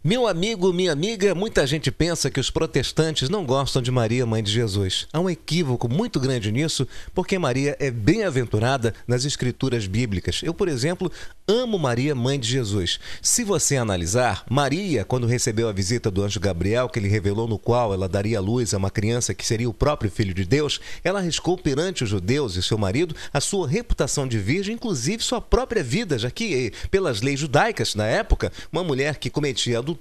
Meu amigo, minha amiga, muita gente pensa que os protestantes não gostam de Maria, mãe de Jesus. Há um equívoco muito grande nisso, porque Maria é bem-aventurada nas escrituras bíblicas. Eu, por exemplo, amo Maria, mãe de Jesus. Se você analisar, Maria, quando recebeu a visita do anjo Gabriel, que lhe revelou no qual ela daria luz a uma criança que seria o próprio Filho de Deus, ela arriscou perante os judeus e seu marido a sua reputação de virgem, inclusive sua própria vida, já que, pelas leis judaicas, na época, uma mulher que cometia adultério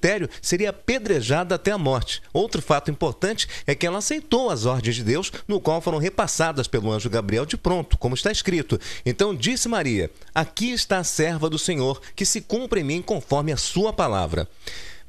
seria apedrejada até a morte. Outro fato importante é que ela aceitou as ordens de Deus, no qual foram repassadas pelo anjo Gabriel de pronto, como está escrito. Então disse Maria: aqui está a serva do Senhor, que se cumpra em mim conforme a sua palavra.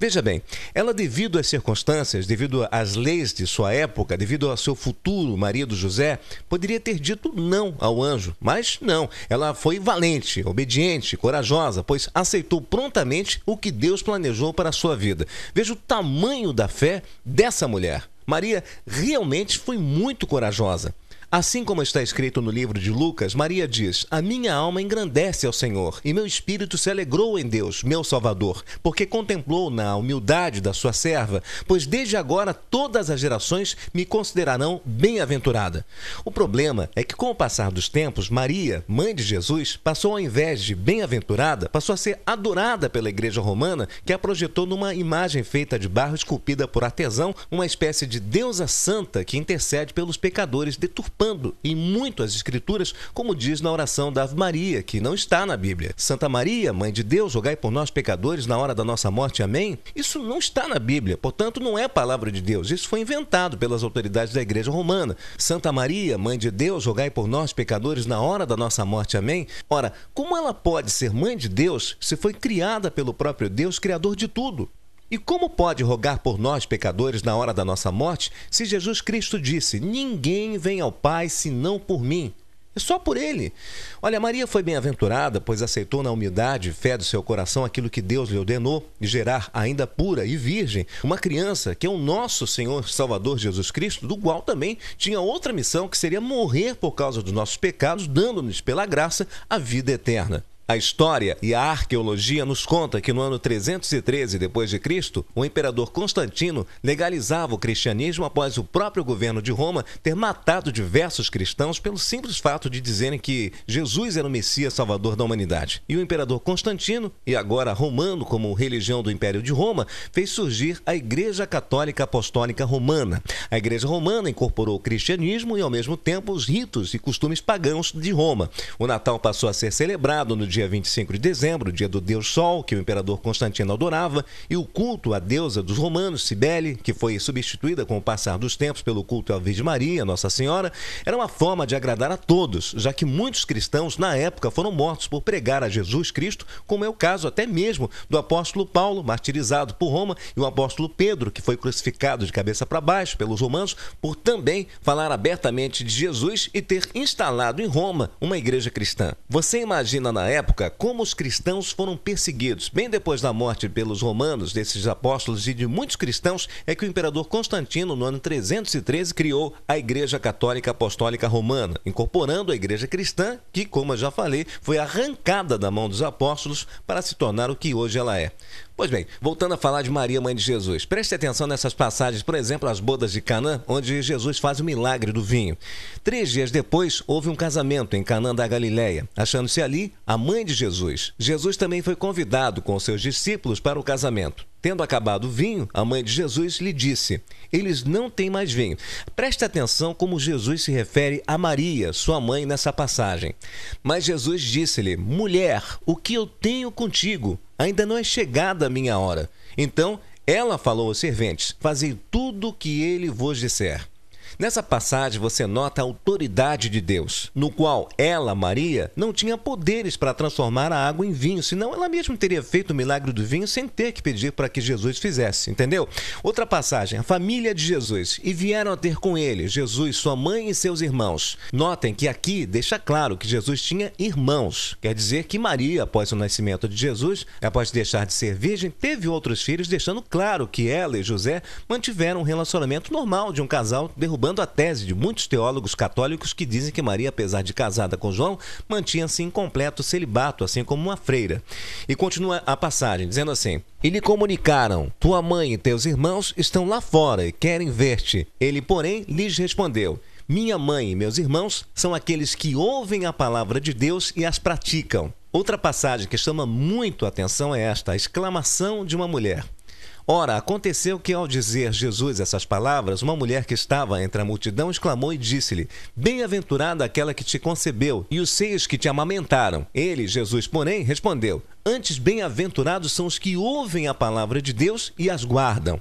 Veja bem, ela, devido às circunstâncias, devido às leis de sua época, devido ao seu futuro marido José, poderia ter dito não ao anjo, mas não. Ela foi valente, obediente, corajosa, pois aceitou prontamente o que Deus planejou para a sua vida. Veja o tamanho da fé dessa mulher. Maria realmente foi muito corajosa. Assim como está escrito no livro de Lucas, Maria diz: a minha alma engrandece ao Senhor, e meu espírito se alegrou em Deus, meu Salvador, porque contemplou na humildade da sua serva, pois desde agora todas as gerações me considerarão bem-aventurada. O problema é que, com o passar dos tempos, Maria, mãe de Jesus, passou, ao invés de bem-aventurada, passou a ser adorada pela Igreja Romana, que a projetou numa imagem feita de barro esculpida por artesão, uma espécie de deusa santa que intercede pelos pecadores, deturpando em muito as escrituras, como diz na oração da Ave Maria, que não está na Bíblia. Santa Maria, Mãe de Deus, rogai por nós pecadores na hora da nossa morte, amém? Isso não está na Bíblia, portanto não é palavra de Deus. Isso foi inventado pelas autoridades da Igreja Romana. Santa Maria, Mãe de Deus, rogai por nós pecadores na hora da nossa morte, amém? Ora, como ela pode ser Mãe de Deus se foi criada pelo próprio Deus, Criador de tudo? E como pode rogar por nós, pecadores, na hora da nossa morte, se Jesus Cristo disse: ninguém vem ao Pai senão por mim? É só por Ele. Olha, Maria foi bem-aventurada, pois aceitou na humildade e fé do seu coração aquilo que Deus lhe ordenou, de gerar ainda pura e virgem uma criança que é o nosso Senhor Salvador Jesus Cristo, do qual também tinha outra missão, que seria morrer por causa dos nossos pecados, dando-nos pela graça a vida eterna. A história e a arqueologia nos conta que no ano 313 d.C., o imperador Constantino legalizava o cristianismo após o próprio governo de Roma ter matado diversos cristãos pelo simples fato de dizerem que Jesus era o Messias Salvador da humanidade. E o imperador Constantino, e agora romano como religião do Império de Roma, fez surgir a Igreja Católica Apostólica Romana. A Igreja Romana incorporou o cristianismo e, ao mesmo tempo, os ritos e costumes pagãos de Roma. O Natal passou a ser celebrado no dia 25 de dezembro, dia do Deus Sol, que o imperador Constantino adorava, e o culto à deusa dos romanos, Cibele, que foi substituída com o passar dos tempos pelo culto à Virgem Maria, Nossa Senhora, era uma forma de agradar a todos, já que muitos cristãos na época foram mortos por pregar a Jesus Cristo, como é o caso até mesmo do apóstolo Paulo, martirizado por Roma, e o apóstolo Pedro, que foi crucificado de cabeça para baixo pelos romanos, por também falar abertamente de Jesus e ter instalado em Roma uma igreja cristã. Você imagina na época como os cristãos foram perseguidos. Bem depois da morte pelos romanos desses apóstolos e de muitos cristãos, é que o imperador Constantino, no ano 313, criou a Igreja Católica Apostólica Romana, incorporando a igreja cristã, que, como eu já falei, foi arrancada da mão dos apóstolos para se tornar o que hoje ela é. Pois bem, voltando a falar de Maria, mãe de Jesus, preste atenção nessas passagens, por exemplo, as bodas de Canaã, onde Jesus faz o milagre do vinho. 3 dias depois, houve um casamento em Canaã da Galileia, achando-se ali a mãe de Jesus. Jesus também foi convidado com seus discípulos para o casamento. Tendo acabado o vinho, a mãe de Jesus lhe disse: eles não têm mais vinho. Preste atenção como Jesus se refere a Maria, sua mãe, nessa passagem. Mas Jesus disse-lhe: mulher, o que eu tenho contigo? Ainda não é chegada a minha hora. Então ela falou aos serventes: fazei tudo o que ele vos disser. Nessa passagem você nota a autoridade de Deus, no qual ela, Maria, não tinha poderes para transformar a água em vinho, senão ela mesma teria feito o milagre do vinho sem ter que pedir para que Jesus fizesse, entendeu? Outra passagem, a família de Jesus, e vieram a ter com ele Jesus, sua mãe e seus irmãos. Notem que aqui deixa claro que Jesus tinha irmãos, quer dizer que Maria, após o nascimento de Jesus, após deixar de ser virgem, teve outros filhos, deixando claro que ela e José mantiveram um relacionamento normal de um casal derrubado derrubando a tese de muitos teólogos católicos que dizem que Maria, apesar de casada com João, mantinha-se em completo celibato, assim como uma freira. E continua a passagem, dizendo assim: e lhe comunicaram: tua mãe e teus irmãos estão lá fora e querem ver-te. Ele, porém, lhes respondeu: minha mãe e meus irmãos são aqueles que ouvem a palavra de Deus e as praticam. Outra passagem que chama muito a atenção é esta, a exclamação de uma mulher. Ora, aconteceu que ao dizer Jesus essas palavras, uma mulher que estava entre a multidão exclamou e disse-lhe: bem-aventurada aquela que te concebeu e os seios que te amamentaram. Ele, Jesus, porém, respondeu: antes bem-aventurados são os que ouvem a palavra de Deus e as guardam.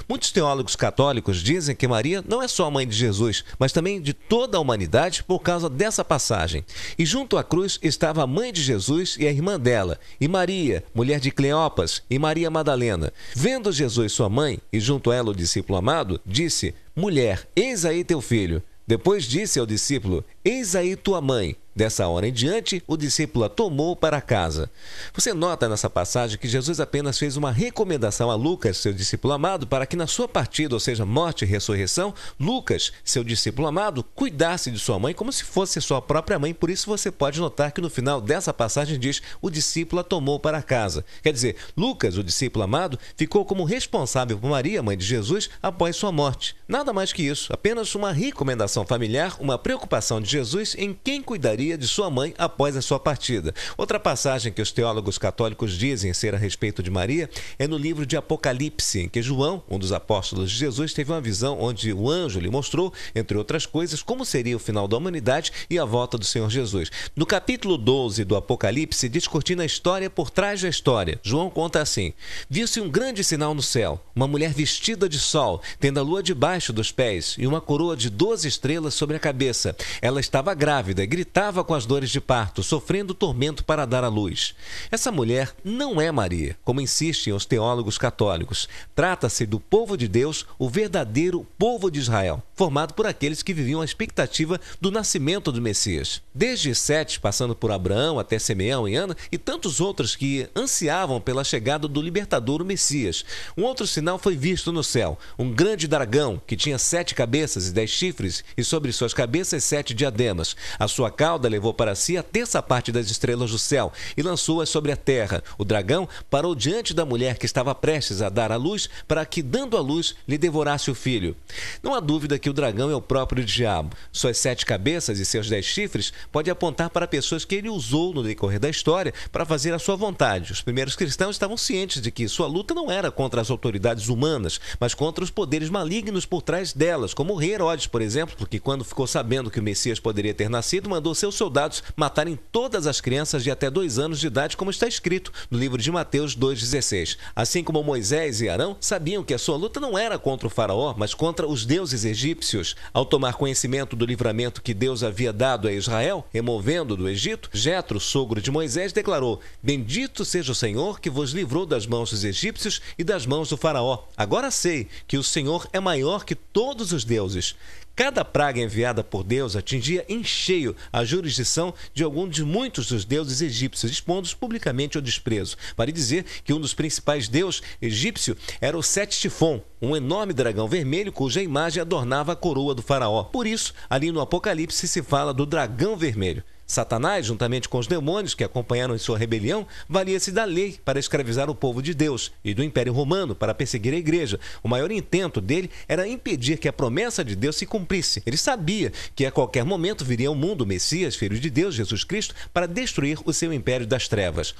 Muitos teólogos católicos dizem que Maria não é só a mãe de Jesus, mas também de toda a humanidade por causa dessa passagem. E junto à cruz estava a mãe de Jesus e a irmã dela, e Maria, mulher de Cleopas, e Maria Madalena. Vendo Jesus sua mãe e junto a ela o discípulo amado, disse: mulher, eis aí teu filho. Depois disse ao discípulo: eis aí tua mãe. Dessa hora em diante, o discípulo a tomou para casa. Você nota nessa passagem que Jesus apenas fez uma recomendação a Lucas, seu discípulo amado, para que na sua partida, ou seja, morte e ressurreição, Lucas, seu discípulo amado, cuidasse de sua mãe como se fosse sua própria mãe. Por isso você pode notar que no final dessa passagem diz: o discípulo a tomou para casa. Quer dizer, Lucas, o discípulo amado, ficou como responsável por Maria, mãe de Jesus, após sua morte. Nada mais que isso, apenas uma recomendação familiar, uma preocupação de Jesus em quem cuidaria de sua mãe após a sua partida. Outra passagem que os teólogos católicos dizem ser a respeito de Maria é no livro de Apocalipse, em que João, um dos apóstolos de Jesus, teve uma visão onde o anjo lhe mostrou, entre outras coisas, como seria o final da humanidade e a volta do Senhor Jesus. No capítulo 12 do Apocalipse, discutindo a história por trás da história, João conta assim: viu-se um grande sinal no céu, uma mulher vestida de sol, tendo a lua debaixo dos pés e uma coroa de 12 estrelas sobre a cabeça. Ela estava grávida e gritava com as dores de parto, sofrendo tormento para dar à luz. Essa mulher não é Maria, como insistem os teólogos católicos. Trata-se do povo de Deus, o verdadeiro povo de Israel, formado por aqueles que viviam a expectativa do nascimento do Messias. Desde Sete, passando por Abraão até Simeão e Ana e tantos outros que ansiavam pela chegada do libertador, o Messias. Um outro sinal foi visto no céu, um grande dragão que tinha 7 cabeças e 10 chifres e sobre suas cabeças 7 diademas. A sua cauda levou para si a terça parte das estrelas do céu e lançou-as sobre a terra. O dragão parou diante da mulher que estava prestes a dar à luz, para que, dando à luz, lhe devorasse o filho. Não há dúvida que o dragão é o próprio diabo. Suas 7 cabeças e seus 10 chifres podem apontar para pessoas que ele usou no decorrer da história para fazer a sua vontade. Os primeiros cristãos estavam cientes de que sua luta não era contra as autoridades humanas, mas contra os poderes malignos por trás delas, como o rei Herodes, por exemplo, porque quando ficou sabendo que o Messias poderia ter nascido, mandou seus soldados matarem todas as crianças de até 2 anos de idade, como está escrito no livro de Mateus 2,16. Assim como Moisés e Arão sabiam que a sua luta não era contra o faraó, mas contra os deuses egípcios. Ao tomar conhecimento do livramento que Deus havia dado a Israel, removendo do Egito, Jetro, sogro de Moisés, declarou: bendito seja o Senhor que vos livrou das mãos dos egípcios e das mãos do faraó. Agora sei que o Senhor é maior que todos os deuses. Cada praga enviada por Deus atingia em cheio a jurisdição de algum de muitos dos deuses egípcios, expondo-os publicamente ao desprezo. Vale dizer que um dos principais deuses egípcio era o Sete-Tifon, um enorme dragão vermelho cuja imagem adornava a coroa do faraó. Por isso, ali no Apocalipse se fala do dragão vermelho. Satanás, juntamente com os demônios que acompanharam em sua rebelião, valia-se da lei para escravizar o povo de Deus e do Império Romano para perseguir a igreja. O maior intento dele era impedir que a promessa de Deus se cumprisse. Ele sabia que a qualquer momento viria ao mundo o Messias, filho de Deus, Jesus Cristo, para destruir o seu império das trevas.